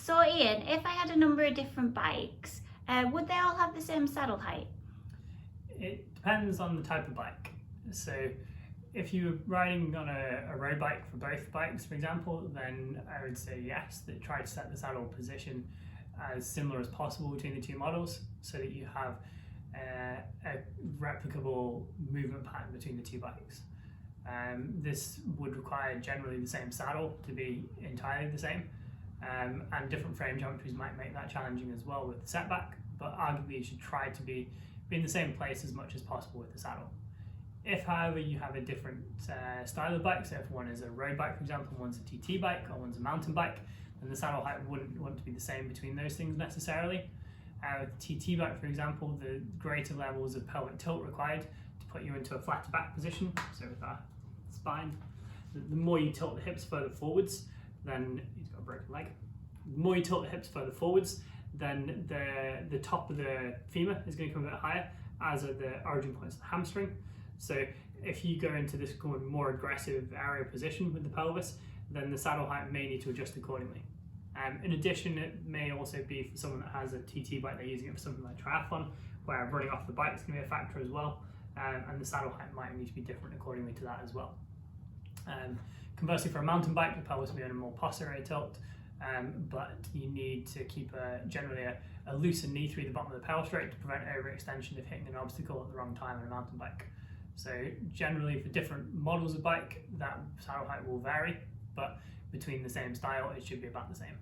So Ian, if I had a number of different bikes, would they all have the same saddle height? It depends on the type of bike. So if you're riding on a road bike for both bikes, for example, then I would say yes, that try to set the saddle position as similar as possible between the two models so that you have a replicable movement pattern between the two bikes. This would require generally the same saddle to be entirely the same, and different frame geometries might make that challenging as well with the setback, but arguably you should try to be in the same place as much as possible with the saddle. If, however, you have a different style of bike, so if one is a road bike, for example, one's a TT bike or one's a mountain bike, then the saddle height wouldn't want to be the same between those things necessarily. With the TT bike, for example, the greater levels of pelvic tilt required to put you into a flatter back position, so with our spine, the more you tilt the hips further forwards, then he's got a broken leg. The more you tilt the hips further forwards, then the top of the femur is going to come a bit higher, as are the origin points of the hamstring. So if you go into this kind of more aggressive area position with the pelvis, then the saddle height may need to adjust accordingly. In addition, it may also be for someone that has a TT bike, they're using it for something like triathlon, where running off the bike is going to be a factor as well, and the saddle height might need to be different accordingly to that as well. Conversely, for a mountain bike, the pelvis will be on a more posterior tilt, but you need to keep generally a looser knee through the bottom of the pelvis straight to prevent overextension of hitting an obstacle at the wrong time on a mountain bike. So generally for different models of bike, that saddle height will vary, but between the same style, it should be about the same.